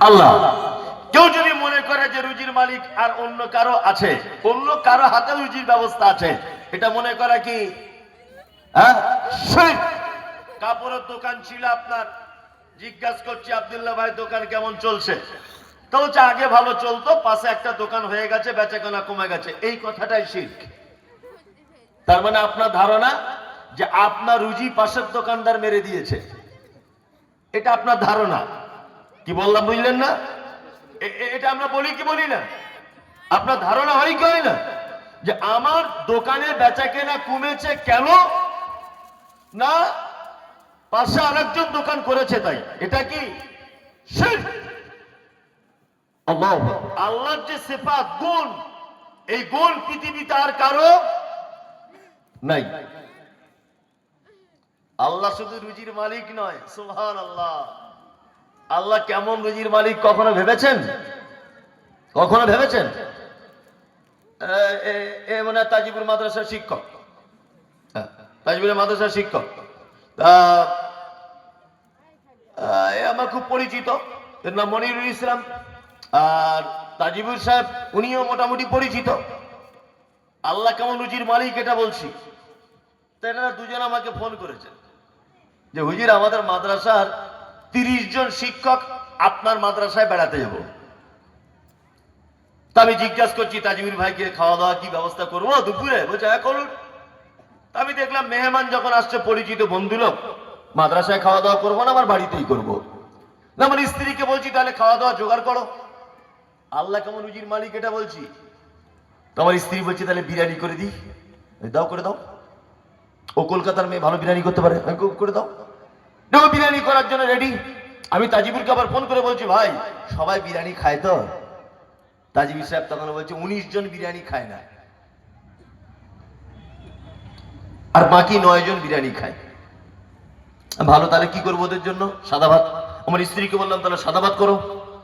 আল্লাহ। কেউ যদি মনে করে যে রুজির মালিক আর অন্য কারো আছে, অন্য কারো হাতে রুজির ব্যবস্থা আছে, এটা মনে করা কি শিরক। কাপড়ের দোকান ছিল আপনার, জিজ্ঞাসা করছি আব্দুল্লাহ ভাই দোকান কেমন চলছে, তো হচ্ছে আগে ভালো চলতো, পাশে একটা দোকান হয়ে গেছে, বেচাকেনা কমে গেছে, এই কথাটাই শিরক। তার মানে আপনার ধারণা যে আপনার রুজি পাশের দোকানদার মেরে দিয়েছে, এটা আপনার ধারণা। কি বললাম বুঝলেন না? এটা আমরা বলি কি বলি না? আপনার ধারণা হয় কি হয় না যে আমার দোকানে বেচাকেনা কমেছে কেন না পাশে আরেকজন দোকান করেছে তাই, এটা কি শিরক? আল্লাহ, আল্লাহর যে সিফাত গুণ, এই গুণ পৃথিবীতে আর কারো নাই। আল্লাহ শুধু রুজির মালিক নয়, সুবহানাল্লাহ। আল্লাহ কেমন রুজির মালিক কখনো ভেবেছেন? কখনো ভেবেছেন? মানে তাজিবুর মাদ্রাসার শিক্ষক, তাজিবুর মাদ্রাসার শিক্ষক, আমার খুব পরিচিত, এর নাম মনিরুল ইসলাম। আর তাজিবুর সাহেব উনিও মোটামুটি পরিচিত। আল্লাহ কেমন রুজির মালিক এটা বলছি, তো এনারা দুজন আমাকে ফোন করেছেন যে হুজুর আমাদের মাদ্রাসার 30 জন শিক্ষক আপনার মাদ্রাসায় বেড়াতে যাব। তা আমি জিজ্ঞাসা করছি তাজিবুর ভাইকে খাওয়া দাওয়া কি ব্যবস্থা করবো দুপুরে, বলছে হ্যাঁ করুন। আমি দেখলাম মেহমান যখন আসছে পরিচিত বন্ধু লোক, মাদ্রাসায় খাওয়া দাওয়া করবো না, আমার বাড়িতেই করবো। না আমার স্ত্রীকে বলছি তাহলে খাওয়া দাওয়া জোগাড় করো। আল্লাহ কেমন রুজির মালিক এটা বলছি, তো আমার স্ত্রী বলছে তাহলে বিরিয়ানি করে দিই। দাও, করে দাও। ও কলকাতার মেয়ে, ভালো বিরিয়ানি করতে পারে, করে দাও। দেখো বিরিয়ানি করার জন্য রেডি। আমি তাজিবুরকে আবার ফোন করে বলছি ভাই সবাই বিরিয়ানি খায় তো? তাজিবুর সাহেব তখন বলছে 19 জন বিরিয়ানি খায় না, আর বাকি 9 জন বিরিয়ানি খায়। ভালো, তাহলে কি করবো ওদের জন্য? সাদা ভাত। আমার স্ত্রীকে বললাম তাহলে সাদা ভাত করো,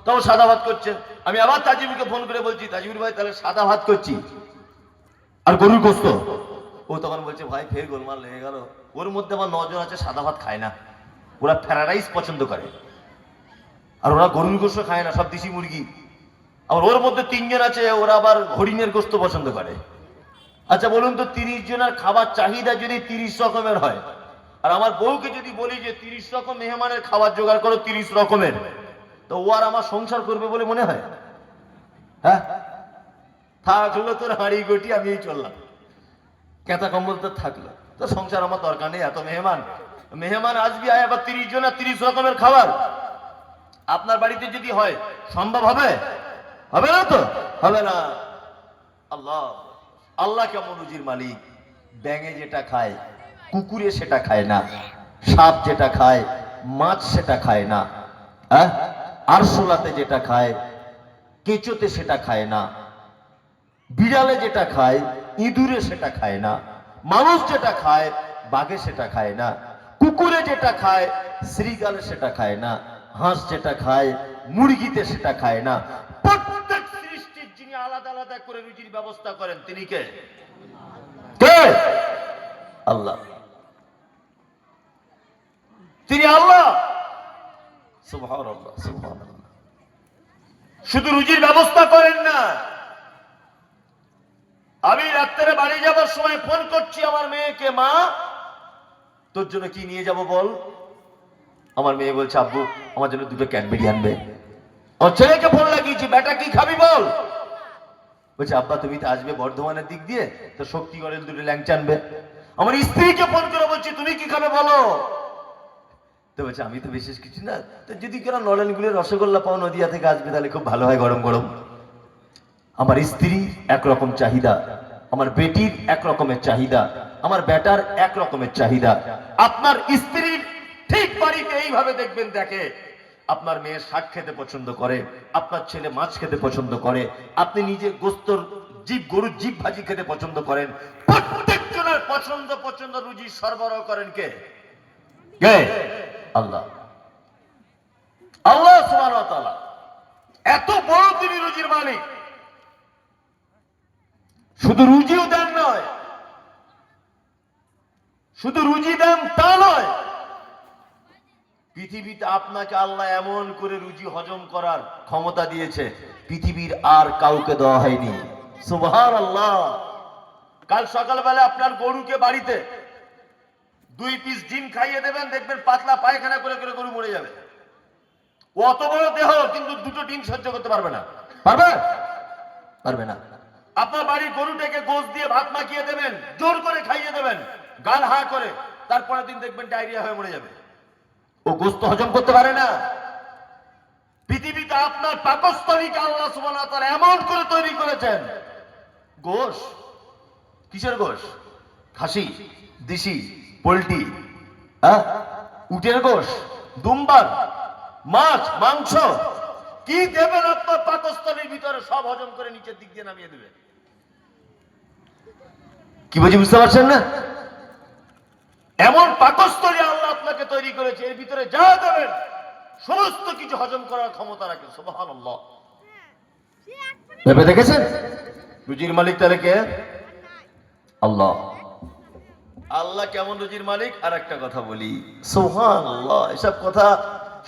তাও সাদা ভাত করছে। আমি আবার তাজিবুরকে ফোন করে বলছি তাজিবুর ভাই তাহলে সাদা ভাত করছি, আর গরুর গোস্ত। ও তখন বলছে ভাই ফের গোলমাল লেগে গেল, ওর মধ্যে আমার 9 জন আছে সাদা ভাত খায় না, ওরা ফ্রাইড রাইস পছন্দ করে, আর ওরা গরুর গোস্ত খায় না, সব দেশি মুরগি। আর ওর মধ্যে 3 জন আছে ওরা আবার হরিণের গোস্ত পছন্দ করে। আচ্ছা বলুন তো 30 জনের খাবার চাহিদা যদি 30 রকমের হয়, আর আমার বউকে যদি বলি যে 30 রকম মেহমানের খাবার জোগাড় করো 30 রকমের, তো ও আর আমার সংসার করবে বলে মনে হয়? হ্যাঁ, থাকলো তোর হাঁড়ি গটি, আমি চললাম, কেতা কম্বল তো থাকলো, তো সংসার আমার দরকার নেই। এত মেহমান, মেহমান আসবি আয় আবার 30 জনের 30 রকমের খাবার আপনার বাড়িতে যদি হয় সম্ভব হবে? হবে না তো, হবে না। আল্লাহ, আল্লাহ কেমন রুজির মালিক। ব্যাঙে যেটা খায় কুকুরে সেটা খায় না, সাপ যেটা খায় মাছ সেটা খায় না, আরশোলাতে যেটা খায় কেঁচোতে সেটা খায় না, বিড়ালে যেটা খায় ইঁদুরে সেটা খায় না, মানুষ যেটা খায় বাঘে সেটা খায় না, কুকুরে যেটা খায় শ্রীগালে সেটা খায় না, হাঁস যেটা খায় মুরগিতে সেটা খায় না। প্রত্যেক সৃষ্টির যিনি আলাদা আলাদা করে রুজির ব্যবস্থা করেন তিনি কে? কে? আল্লাহ। তিনি আল্লাহ। সুবহানাল্লাহ, সুবহানাল্লাহ। শুধু রুজির ব্যবস্থা করেন না, আমি রাত্রে বাড়ি যাবার সময় ফোন করছি আমার মেয়েকে, মা তোর জন্য কি নিয়ে যাব বল। আমার মেয়ে বলছে আব্বু আমার জন্য 2টো ক্যাডবেরি আনবে। আমার ছেলেকে ফোন লাগিয়েছি, বেটা কি খাবি বল। বলছে আব্বা তুমি তো আসবে বর্ধমানের দিক দিয়ে, তো শক্তিগড়ের 2টো ল্যাংচা আনবে। আমার স্ত্রীকে ফোন করে বলছি তুমি কি খাবে বলো। তো বলছে আমি তো বিশেষ কিছু না, তো যদি কেন নলেনগুলির রসগোল্লা পাও নদিয়া থেকে আসবে তাহলে খুব ভালো হয়, গরম গরম। আমার স্ত্রী একরকম চাহিদা, আমার বেটির এক রকমের চাহিদা, আমার বেটার এক রকমের চাহিদা। আপনার স্ত্রীর ঠিক বাড়িতে এইভাবে দেখবেন, দেখে আপনার মেয়ে শাক খেতে পছন্দ করে, আপনার ছেলে মাছ খেতে পছন্দ করে, আপনি নিজে গোস্তর জীব গরুর জীব ভাজি খেতে পছন্দ করেন। প্রত্যেকজনের পছন্দ পছন্দ রুজি সরবরাহ করেন কে? কে? আল্লাহ। আল্লাহ সুবহানাহু ওয়া তাআলা এত বড় তিনি রুজির মালিক। শুধু রুজিও দেন নয়, শুধু রুজি দেন তা নয়, পৃথিবীতে আপনাকে আল্লাহ এমন করে রুজি হজম করার ক্ষমতা দিয়েছে, পৃথিবীর আর কাউকে দেওয়া হয়নি। সুবহানাল্লাহ। কাল সকালবেলা আপনার গরুকে বাড়িতে 2 পিস ডিম খাইয়ে দেবেন, দেখবেন পাতলা পায়খানা করে করে গরু মরে যাবে। অত বড় দেহ, কিন্তু 2টো ডিম সহ্য করতে পারবে না। পারবে? পারবে না। আপনার বাড়ির গরুটাকে গোশ দিয়ে ভাত মাখিয়ে দেবেন, জোর করে খাইয়ে দেবেন, গাল হা করে, তারপরের দিন দেখবেন ডায়রিয়া হয়ে মরে যাবে। ও গোশত হজম করতে পারে না। পৃথিবীতে আপনার পাকস্থলীকে আল্লাহ সুবহানাহু ওয়া তাআলা এমন করে তৈরি করেছেন। গোশ কিসের গোশ? খাসি, দেশি, পোল্ট্রি, উটের গোশ, দুম্বার, মাছ, মাংস, কি দেবেন আপনার পাকস্থলীর ভিতরে সব হজম করে নিচের দিক দিয়ে নামিয়ে দেবে। কি বলছি বুঝতে পারছেন না? এমন পাকস্থলী আল্লাহ আপনাকে তৈরি করেছে, এর ভিতরে যা দেবেন সমস্ত কিছু হজম করার ক্ষমতা রাখে। সুবহানাল্লাহ। ভেবে দেখেছেন রুজির মালিক তাহলে কে? আল্লাহ। আল্লাহ কেমন রুজির মালিক? আর একটা কথা বলি, সুবহানাল্লাহ, এসব কথা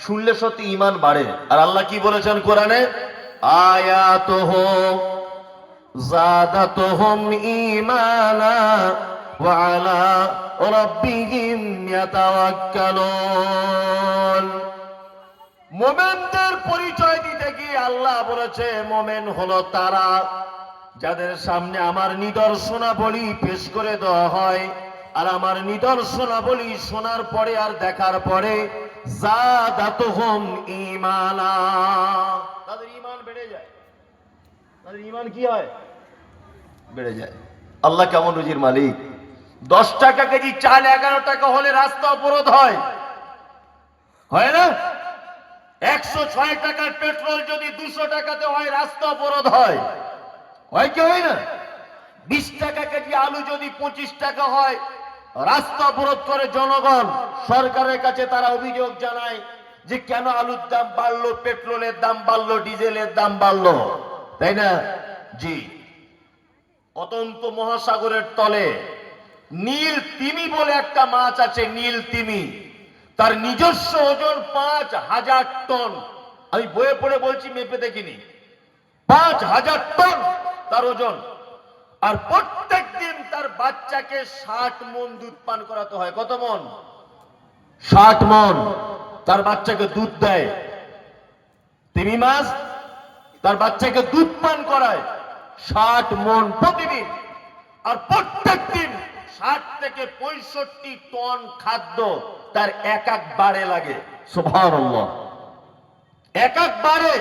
শুনলে সত্যি ঈমান বাড়ে। আর আল্লাহ কি বলেছেন কোরআনে? আয়াতুহু যাদাতুহুম ঈমানা ওয়া আলা রাব্বিহিম ইয়াতাওয়াক্কালুন। মুমিনদের পরিচয় দিতে গিয়ে আল্লাহ বলেছে, মুমিন হলো তারা যাদের সামনে আমার নিদর্শনাবলী পেশ করে দেওয়া হয়, আর আমার নিদর্শনাবলী শোনার পরে আর দেখার পরে যাদাতুহুম ঈমানা, তাদের ঈমান বেড়ে যায়। তাদের ঈমান কি হয়? বেড়ে যায়। আল্লাহ কেমন রুজির মালিক? 10 টাকা কেজি চাল 11 টাকা হলে রাস্তা অবরোধ হয়, হয় না? 106 টাকার পেট্রোল যদি 200 টাকাতে হয় রাস্তা অবরোধ হয়, হয় কি হয় না? 20 টাকা কেজি আলু যদি 25 টাকা হয় রাস্তা অবরোধ করে জনগণ। সরকারের কাছে তারা অভিযোগ জানায় যে কেন আলুর দাম বাড়লো, পেট্রোলের দাম বাড়লো, ডিজেলের দাম বাড়লো, তাই না? জি। অতন্ত মহাসাগরের তলে নীল তিমি বলে একটা মাছ আছে, নীল তিমি, তার নিজস্ব ওজন 5000 টন। আমি বইয়ে পড়ে বলছি, মেপে দেখিনি। 5000 টন তার ওজন। আর প্রত্যেক দিন তার বাচ্চাকে 60 মণ দুধ পান করাতে হয়। কত মণ? 60 মণ তার বাচ্চাকে দুধ দেয়। তিমি মাছ তার বাচ্চাকে দুধ পান করায় 60 মণ প্রতিদিন। আর প্রত্যেক দিন 60 থেকে 65 টন খাদ্য তার এক বারে লাগে। সুবহানাল্লাহ। এক বারে।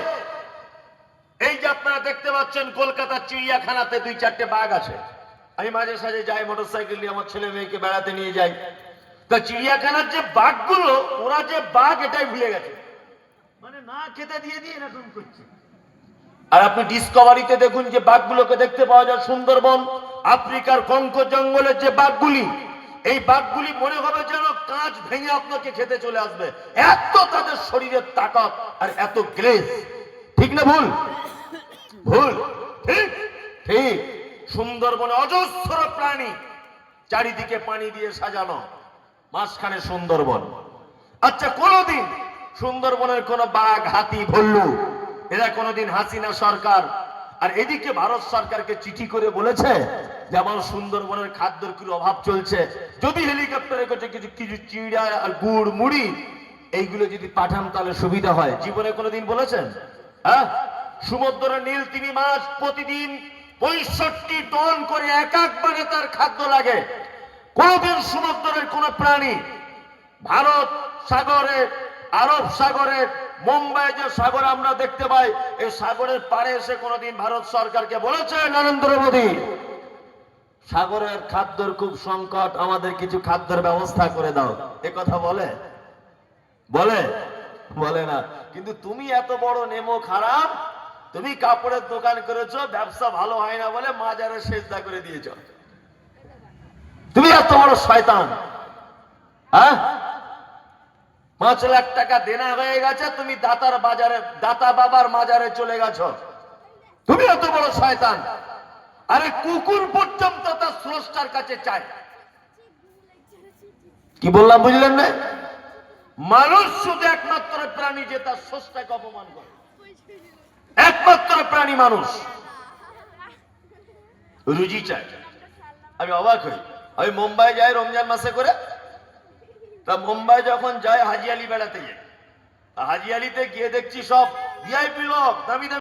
এই যে আপনারা দেখতে পাচ্ছেন কলকাতার চিড়িয়াখানাতে 2-4টে বাঘ আছে। আমি মাঝে সাঝে যাই মোটরসাইকেল নিয়ে, আমার ছেলে মেয়েকে বেড়াতে নিয়ে যাই। তা চিড়িয়াখানার যে বাঘগুলো, ওরা যে বাঘ এটাই ভুলে গেছে, মানে না খেতে দিয়ে দিয়ে এরকম করছে। আর আপনি ডিসকভারিতে দেখুন যে বাঘগুলোকে দেখতে পাওয়া যায় সুন্দরবন, আফ্রিকার কঙ্কো জঙ্গলের যে বাঘগুলি, এই বাঘগুলি মনে হবে যেন কাঁচ ভেঙে আপনাকে খেতে চলে আসবে, এত তাদের শরীরের তাকত আর এত গ্লেজ। ঠিক না ভুল? ভুল। ঠিক ঠিক। সুন্দরবনে অজস্র প্রাণী, চারিদিকে পানি দিয়ে সাজানো, মাঝখানে সুন্দরবন। আচ্ছা, কোনদিন সুন্দরবনের কোন বাঘ, হাতি, ভল্লুক এরা কোনদিন হাসিনা সরকার আর এদিকে ভারত সরকারকে চিঠি করে বলেছে যে আমার সুন্দরবনের খাদ্যের কি অভাব চলছে, যদি হেলিকপ্টারে করে কিছু কিছু চিড়া আর গুড় মুড়ি এইগুলো যদি পাঠান তাহলে সুবিধা হয়? জীবনে কোনদিন বলেছেন? হ্যাঁ? সমুদ্রের নীল তিমি মাছ প্রতিদিন 65 টন করে এক বারে তার খাদ্য লাগে। কোনদিন সমুদ্রের কোন প্রাণী ভারত সাগরে, আরব সাগরে, মুম্বাই যে সাগর আমরা দেখতে পাই, এই সাগরের পাড়ে এসে কোনদিন ভারত সরকারকে বলেছে নরেন্দ্র মোদী সাগরের খাদ্যের খুব সংকট, আমাদের কিছু খাদ্যের ব্যবস্থা করে দাও? এ কথা বলে? বলে? বলে না। কিন্তু তুমি এত বড় নেমো খারাপ, তুমি কাপড়ের দোকান করেছো, ব্যবসা ভালো হয় না বলে মাজারে সেজদা করে দিয়েছ। তুমি এত বড় শয়তান। হ্যাঁ? 5 লাখ টাকা দেনা হয়ে গেছে, তুমি দাতার বাজারে, দাতা বাবার মাজারে চলে গেছো। তুমি এত বড় শয়তান। আরে কুকুর পর্যন্ত তার স্রষ্টার কাছে চায়। কি বললাম বুঝলেন না? মানুষ শুধু একমাত্র প্রাণী যে তার স্রষ্টাকে অপমান করে, একমাত্র প্রাণী মানুষ। রুজি চাই। আমি অবাক হই, আমি মুম্বাই যাই রমজান মাসে করে, তা মুম্বাই যখন যায় হাজি আলি বেড়াতে যাই, হাজি আলিতে গিয়ে দেখছি সব ভিআইপি লোক, দামি দামি